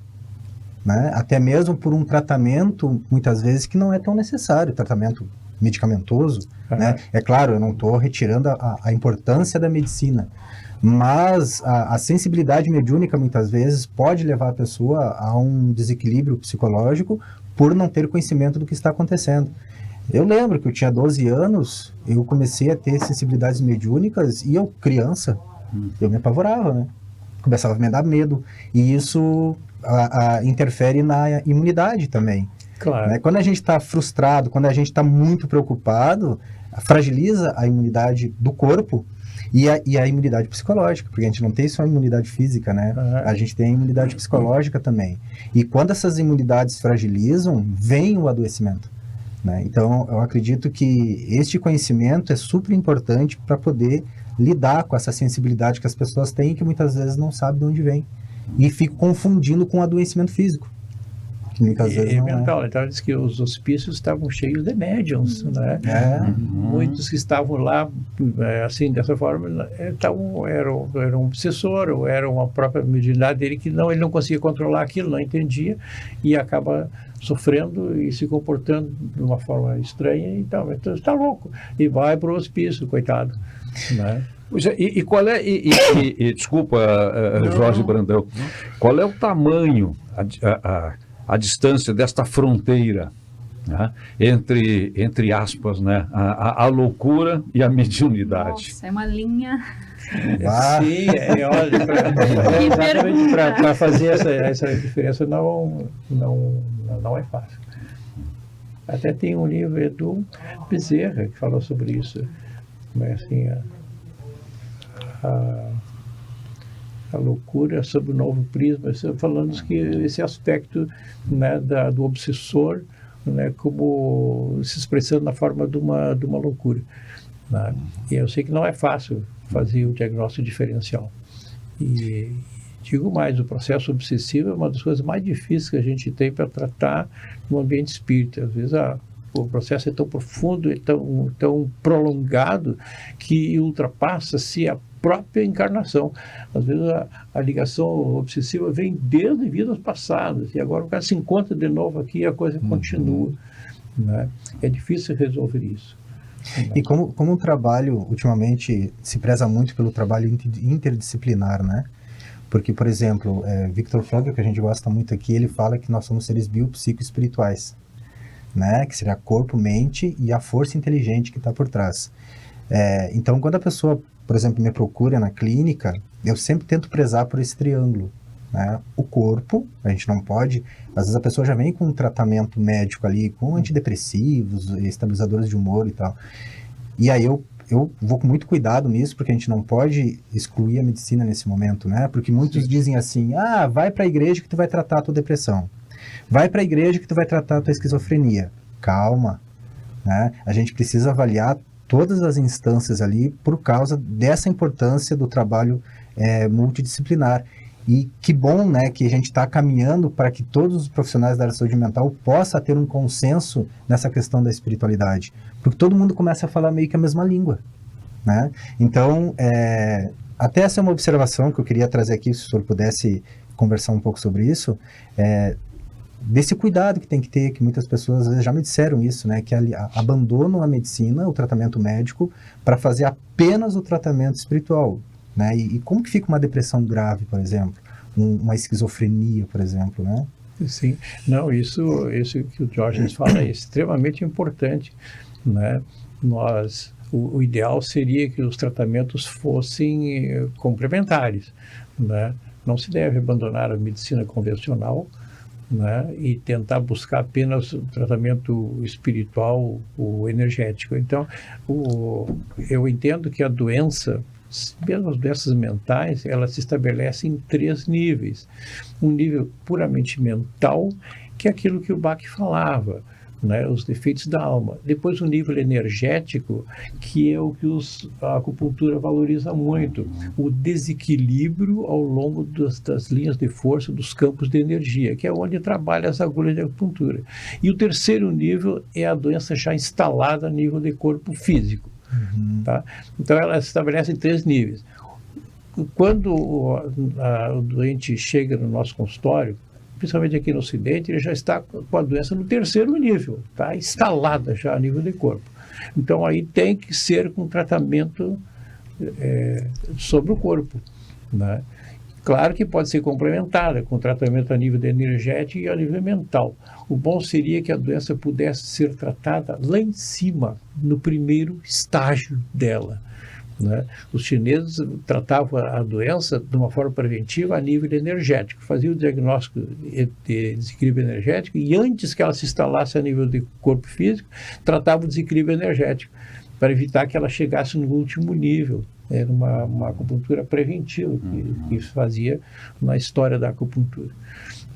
Né? Até mesmo por um tratamento, muitas vezes, que não é tão necessário, tratamento medicamentoso. Né? É claro, eu não estou retirando a importância da medicina, mas a sensibilidade mediúnica, muitas vezes, pode levar a pessoa a um desequilíbrio psicológico por não ter conhecimento do que está acontecendo. Eu lembro que eu tinha 12 anos, eu comecei a ter sensibilidades mediúnicas, e eu, criança, eu me apavorava, né? Começava a me dar medo, e isso interfere na imunidade também. Claro. Né? Quando a gente está frustrado, quando a gente está muito preocupado, fragiliza a imunidade do corpo e a imunidade psicológica, porque a gente não tem só a imunidade física, né? A gente tem a imunidade psicológica também. E quando essas imunidades fragilizam, vem o adoecimento. Né? Então, eu acredito que este conhecimento é super importante para poder lidar com essa sensibilidade que as pessoas têm, que muitas vezes não sabem de onde vem. E ficam confundindo com adoecimento físico. Que muitas vezes não mental. Então, diz que os hospícios estavam cheios de médiums, né? Muitos que estavam lá, assim, dessa forma, era um obsessor, ou era uma própria mediunidade dele que ele não conseguia controlar aquilo, não entendia, e acaba sofrendo e se comportando de uma forma estranha, então está louco, e vai para o hospício, coitado, né? E qual é, desculpa, Jorge Brandão, qual é o tamanho, a distância desta fronteira, né, entre aspas, né, a loucura e a mediunidade? Nossa, é uma linha. Sim, olha, exatamente para fazer essa diferença não é fácil. Até tem um livro, Edu Bezerra, que falou sobre isso, mas assim, a loucura sob o novo prisma, falando que esse aspecto, né, do obsessor, né, como se expressando na forma de uma loucura, né? E eu sei que não é fácil fazer o diagnóstico diferencial. E digo mais, o processo obsessivo é uma das coisas mais difíceis que a gente tem para tratar no ambiente espírita. Às vezes o processo é tão profundo, é tão prolongado, que ultrapassa-se a própria encarnação. Às vezes a ligação obsessiva vem desde vidas passadas, e agora o cara se encontra de novo aqui e a coisa continua, né? É difícil resolver isso. E como o trabalho, ultimamente, se preza muito pelo trabalho interdisciplinar, né? Porque, por exemplo, Victor Frankl, que a gente gosta muito aqui, ele fala que nós somos seres biopsicoespirituais, né? Que seria corpo, mente e a força inteligente que está por trás. Então, quando a pessoa, por exemplo, me procura na clínica, eu sempre tento prezar por esse triângulo, né? O corpo, a gente não pode... Às vezes a pessoa já vem com um tratamento médico ali, com antidepressivos, estabilizadores de humor e tal. E aí eu vou com muito cuidado nisso, porque a gente não pode excluir a medicina nesse momento, né? Porque muitos dizem assim, vai para a igreja que tu vai tratar a tua depressão. Vai para a igreja que tu vai tratar a tua esquizofrenia. Calma, né? A gente precisa avaliar todas as instâncias ali por causa dessa importância do trabalho multidisciplinar. E que bom, né, que a gente está caminhando para que todos os profissionais da área de saúde mental possam ter um consenso nessa questão da espiritualidade. Porque todo mundo começa a falar meio que a mesma língua, né? Então, até essa é uma observação que eu queria trazer aqui, se o senhor pudesse conversar um pouco sobre isso, desse cuidado que tem que ter, que muitas pessoas às vezes já me disseram isso, né, que abandonam a medicina, o tratamento médico, para fazer apenas o tratamento espiritual. Né? E como que fica uma depressão grave, por exemplo? Uma esquizofrenia, por exemplo, né? Sim. Não, isso que o Jorge fala é extremamente importante, né? O ideal seria que os tratamentos fossem complementares, né? Não se deve abandonar a medicina convencional, né, e tentar buscar apenas o tratamento espiritual ou energético. Então, eu entendo que a doença, mesmo as doenças mentais, elas se estabelecem em 3 níveis. Um nível puramente mental, que é aquilo que o Bach falava, né, os defeitos da alma. Depois o nível energético, que é o que a acupuntura valoriza muito, o desequilíbrio ao longo das linhas de força, dos campos de energia, que é onde trabalha as agulhas de acupuntura. E o terceiro nível é a doença já instalada a nível de corpo físico. Tá? Então ela se estabelece em 3 níveis. Quando o doente chega no nosso consultório, principalmente aqui no Ocidente, ele já está com a doença no 3º nível, está instalada já a nível de corpo. Então aí tem que ser com tratamento sobre o corpo, né? Claro que pode ser complementada com tratamento a nível energético e a nível mental. O bom seria que a doença pudesse ser tratada lá em cima, no primeiro estágio dela, né? Os chineses tratavam a doença de uma forma preventiva a nível energético, faziam o diagnóstico de desequilíbrio energético e antes que ela se instalasse a nível de corpo físico, tratavam o desequilíbrio energético, para evitar que ela chegasse no último nível, Era uma acupuntura preventiva que fazia na história da acupuntura,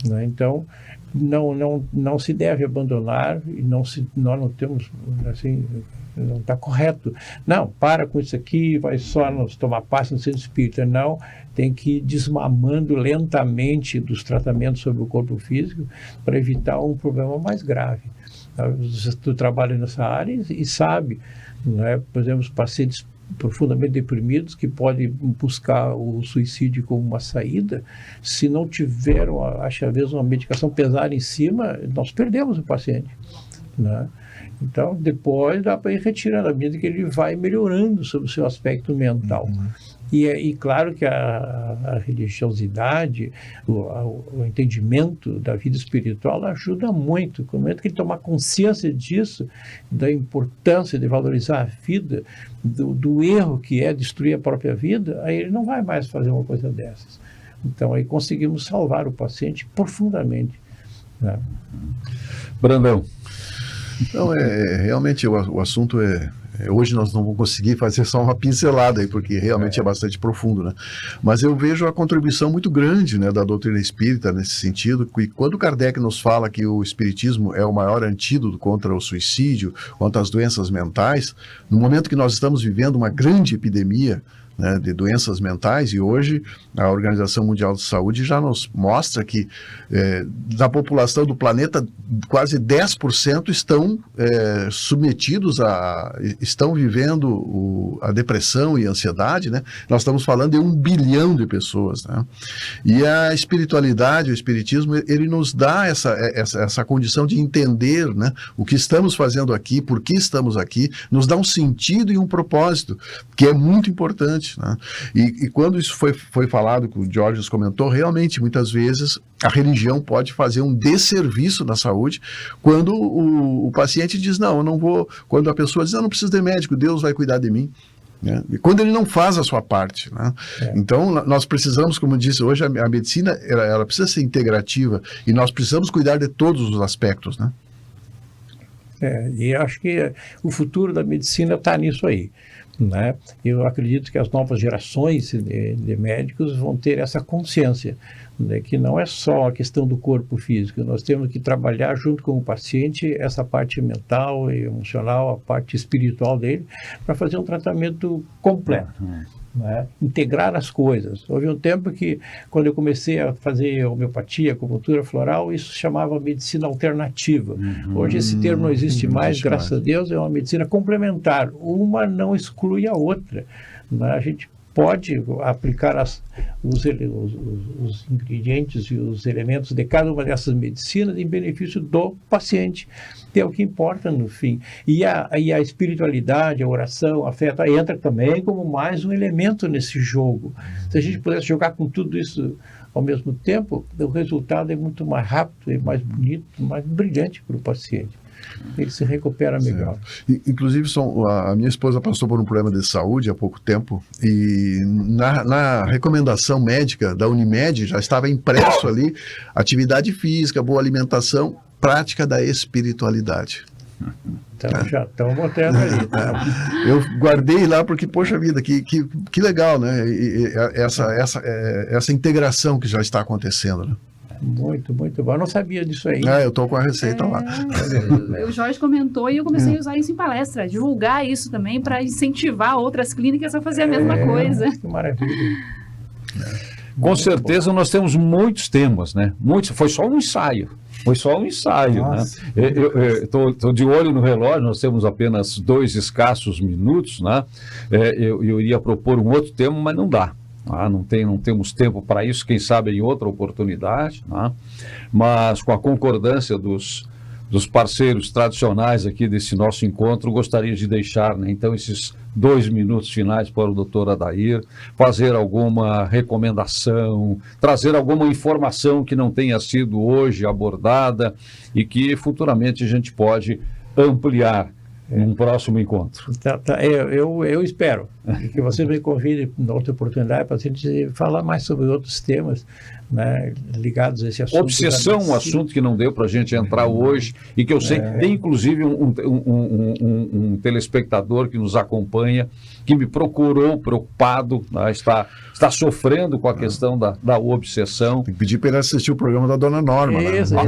né? Então, não se deve abandonar, e nós não temos, assim, não está correto. Não, para com isso aqui, vai só tomar passe no centro espírita. Não, tem que ir desmamando lentamente dos tratamentos sobre o corpo físico para evitar um problema mais grave. Tu trabalha nessa área e sabe, né? Por exemplo, os pacientes profundamente deprimidos que podem buscar o suicídio como uma saída, se não tiveram, acho às vezes, uma medicação pesada em cima, nós perdemos o paciente, né? Então, depois dá para ir retirando, à medida que ele vai melhorando sobre o seu aspecto mental. E claro que a religiosidade, o entendimento da vida espiritual ajuda muito. No momento que ele tomar consciência disso, da importância de valorizar a vida, do erro que é destruir a própria vida, aí ele não vai mais fazer uma coisa dessas. Então, aí conseguimos salvar o paciente profundamente, né? Brandão. Então, realmente o assunto hoje nós não vamos conseguir fazer só uma pincelada aí, porque realmente é bastante profundo, né? Mas eu vejo a contribuição muito grande, né, da doutrina espírita nesse sentido, que quando Kardec nos fala que o espiritismo é o maior antídoto contra o suicídio, contra as doenças mentais, no momento que nós estamos vivendo uma grande epidemia, né, de doenças mentais, e hoje a Organização Mundial de Saúde já nos mostra que da população do planeta quase 10% estão submetidos estão vivendo a depressão e a ansiedade, né? Nós estamos falando de 1 bilhão de pessoas, né? E a espiritualidade, o espiritismo, ele nos dá essa condição de entender, né, o que estamos fazendo aqui, por que estamos aqui, nos dá um sentido e um propósito, que é muito importante, né? E quando isso foi falado, que o Georges comentou, realmente, muitas vezes, a religião pode fazer um desserviço na saúde, quando o paciente diz, não, eu não vou, quando a pessoa diz, eu não preciso de médico, Deus vai cuidar de mim, né? E quando ele não faz a sua parte, né? Então, nós precisamos, como disse hoje, a medicina, ela precisa ser integrativa, e nós precisamos cuidar de todos os aspectos, né? E acho que o futuro da medicina está nisso aí, né? Eu acredito que as novas gerações de médicos vão ter essa consciência, né, que não é só a questão do corpo físico, nós temos que trabalhar junto com o paciente essa parte mental e emocional, a parte espiritual dele, para fazer um tratamento completo. Né? Integrar as coisas. Houve um tempo que, quando eu comecei a fazer homeopatia, acupuntura floral, isso chamava medicina alternativa. Hoje esse termo não existe mais, graças a Deus, é uma medicina complementar. Uma não exclui a outra, né? A gente pode aplicar os ingredientes e os elementos de cada uma dessas medicinas em benefício do paciente, que é o que importa no fim. E a espiritualidade, a oração, a fé, entra também como mais um elemento nesse jogo. Se a gente pudesse jogar com tudo isso ao mesmo tempo, o resultado é muito mais rápido, é mais bonito, mais brilhante para o paciente. Ele se recupera melhor. Inclusive, a minha esposa passou por um problema de saúde há pouco tempo, e na recomendação médica da Unimed já estava impresso ali atividade física, boa alimentação, prática da espiritualidade. Então já estão botando ali. Tá? Eu guardei lá porque, poxa vida, que legal, né? Essa integração que já está acontecendo, né? Muito, muito bom. Eu não sabia disso aí. Eu estou com a receita lá. O Jorge comentou e eu comecei a usar isso em palestra, divulgar isso também para incentivar outras clínicas a fazer a mesma coisa. Que maravilha. Com certeza nós temos muitos temas, né? Foi só um ensaio. Nossa. Né? Eu estou de olho no relógio, nós temos apenas 2 escassos minutos, né? Eu iria propor um outro tema, mas não dá. Não temos tempo para isso, quem sabe em outra oportunidade, né? Mas com a concordância dos parceiros tradicionais aqui desse nosso encontro, gostaria de deixar, né, então, esses 2 minutos finais para o Dr. Adair, fazer alguma recomendação, trazer alguma informação que não tenha sido hoje abordada e que futuramente a gente pode ampliar num próximo encontro. Eu espero que vocês me convidem na outra oportunidade para a gente falar mais sobre outros temas, né, ligados a esse assunto. Obsessão, um assunto que não deu para a gente entrar hoje e que eu sei que tem inclusive um telespectador que nos acompanha, que me procurou preocupado, né, está sofrendo com a questão da obsessão. Tem que pedir para ele assistir o programa da Dona Norma. Isso, né?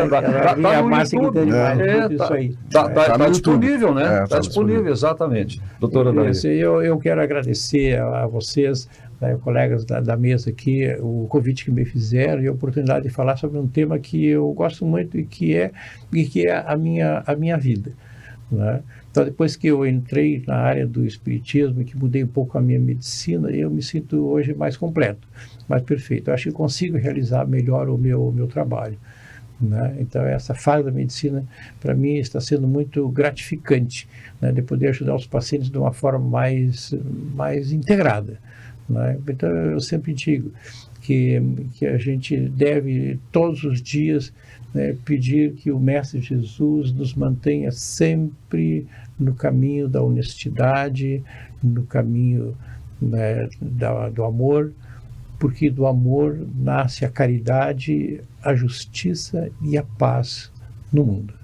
Exatamente. A Márcia que entende mais isso aí. Está disponível, né? Tá Está disponível, exatamente. Doutora Adair. Eu quero agradecer a vocês, né, colegas da mesa aqui, o convite que me fizeram e a oportunidade de falar sobre um tema que eu gosto muito e que é a minha vida, né? Então, depois que eu entrei na área do espiritismo e que mudei um pouco a minha medicina, eu me sinto hoje mais completo, mais perfeito. Eu acho que consigo realizar melhor o meu trabalho, né? Então, essa fase da medicina, para mim, está sendo muito gratificante, né, de poder ajudar os pacientes de uma forma mais integrada, né? Então, eu sempre digo que a gente deve, todos os dias, né, pedir que o Mestre Jesus nos mantenha sempre no caminho da honestidade, no caminho, né, do amor, porque do amor nasce a caridade, a justiça e a paz no mundo.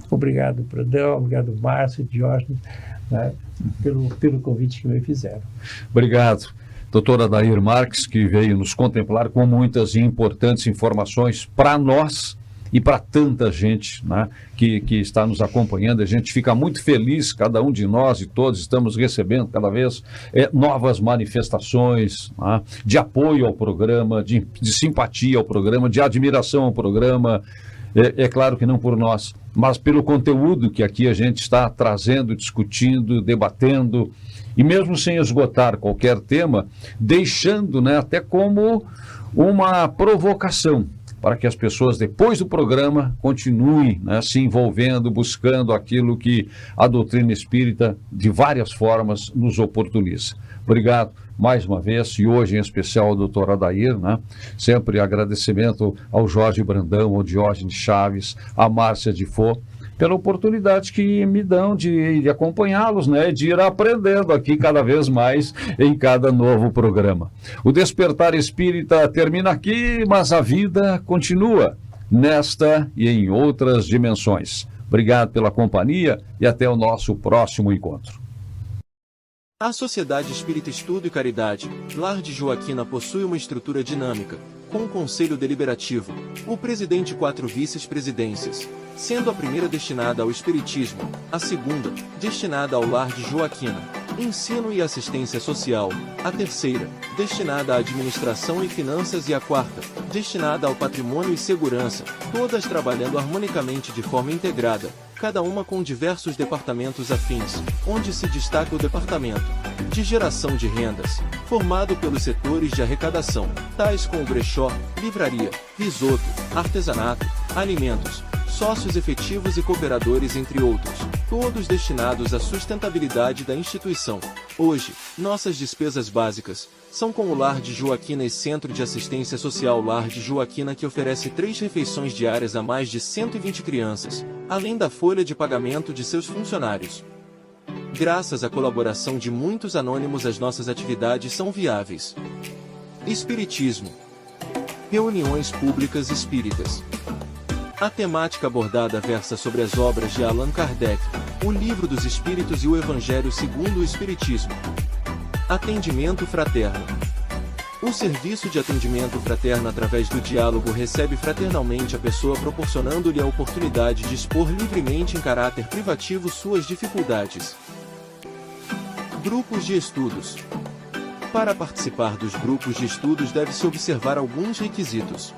Obrigado, Pradão, obrigado, Márcio, Diógenes, né, pelo convite que me fizeram. Obrigado. Doutora Adair Marques, que veio nos contemplar com muitas e importantes informações para nós e para tanta gente, né, que está nos acompanhando. A gente fica muito feliz, cada um de nós e todos estamos recebendo cada vez novas manifestações, né, de apoio ao programa, de simpatia ao programa, de admiração ao programa. É claro que não por nós, mas pelo conteúdo que aqui a gente está trazendo, discutindo, debatendo, e mesmo sem esgotar qualquer tema, deixando, né, até como uma provocação para que as pessoas, depois do programa, continuem, né, se envolvendo, buscando aquilo que a doutrina espírita, de várias formas, nos oportuniza. Obrigado mais uma vez, e hoje em especial ao doutor Adair, né? Sempre agradecimento ao Jorge Brandão, ao Diógenes Chaves, à Márcia de Fô, pela oportunidade que me dão de acompanhá-los, né, de ir aprendendo aqui cada vez mais em cada novo programa. O Despertar Espírita termina aqui, mas a vida continua nesta e em outras dimensões. Obrigado pela companhia e até o nosso próximo encontro. A Sociedade Espírita Estudo e Caridade, Lar de Joaquina, possui uma estrutura dinâmica, com um conselho deliberativo, o presidente e 4 vice-presidências, sendo a primeira destinada ao espiritismo, a segunda, destinada ao Lar de Joaquina, ensino e assistência social, a terceira, destinada à administração e finanças e a quarta, destinada ao patrimônio e segurança, todas trabalhando harmonicamente de forma integrada, cada uma com diversos departamentos afins, onde se destaca o departamento de geração de rendas, formado pelos setores de arrecadação, tais como brechó, livraria, risoto, artesanato, alimentos, sócios efetivos e cooperadores, entre outros, todos destinados à sustentabilidade da instituição. Hoje, nossas despesas básicas são com o Lar de Joaquina e Centro de Assistência Social Lar de Joaquina, que oferece 3 refeições diárias a mais de 120 crianças, além da folha de pagamento de seus funcionários. Graças à colaboração de muitos anônimos, as nossas atividades são viáveis. Espiritismo. Reuniões públicas espíritas. A temática abordada versa sobre as obras de Allan Kardec, o Livro dos Espíritos e o Evangelho segundo o Espiritismo. Atendimento fraterno. O serviço de atendimento fraterno através do diálogo recebe fraternalmente a pessoa, proporcionando-lhe a oportunidade de expor livremente em caráter privativo suas dificuldades. Grupos de estudos. Para participar dos grupos de estudos deve-se observar alguns requisitos.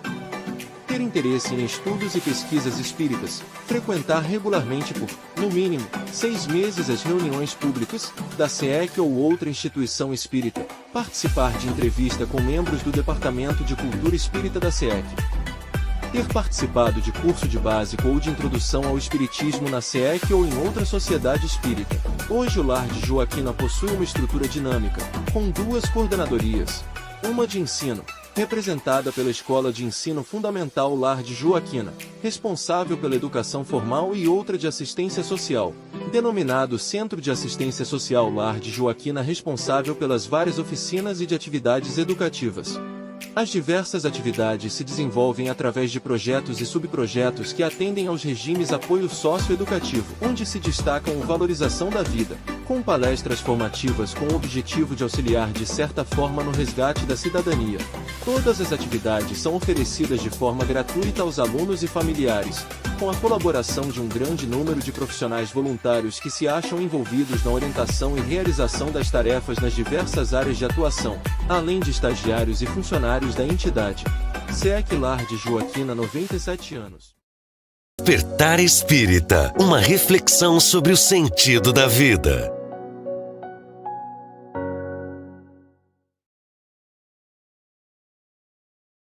Ter interesse em estudos e pesquisas espíritas, frequentar regularmente por, no mínimo, 6 meses as reuniões públicas da SEEC ou outra instituição espírita, participar de entrevista com membros do Departamento de Cultura Espírita da SEEC, ter participado de curso de básico ou de introdução ao espiritismo na SEEC ou em outra sociedade espírita. Hoje o Lar de Joaquina possui uma estrutura dinâmica, com 2 coordenadorias, uma de ensino, representada pela Escola de Ensino Fundamental Lar de Joaquina, responsável pela educação formal, e outra de assistência social, denominado Centro de Assistência Social Lar de Joaquina, responsável pelas várias oficinas e de atividades educativas. As diversas atividades se desenvolvem através de projetos e subprojetos que atendem aos regimes apoio socioeducativo, onde se destacam a valorização da vida, com palestras formativas com o objetivo de auxiliar de certa forma no resgate da cidadania. Todas as atividades são oferecidas de forma gratuita aos alunos e familiares, com a colaboração de um grande número de profissionais voluntários que se acham envolvidos na orientação e realização das tarefas nas diversas áreas de atuação, além de estagiários e funcionários da entidade. SEAC Lar de Joaquina, 97 anos. Despertar Espírita, uma reflexão sobre o sentido da vida.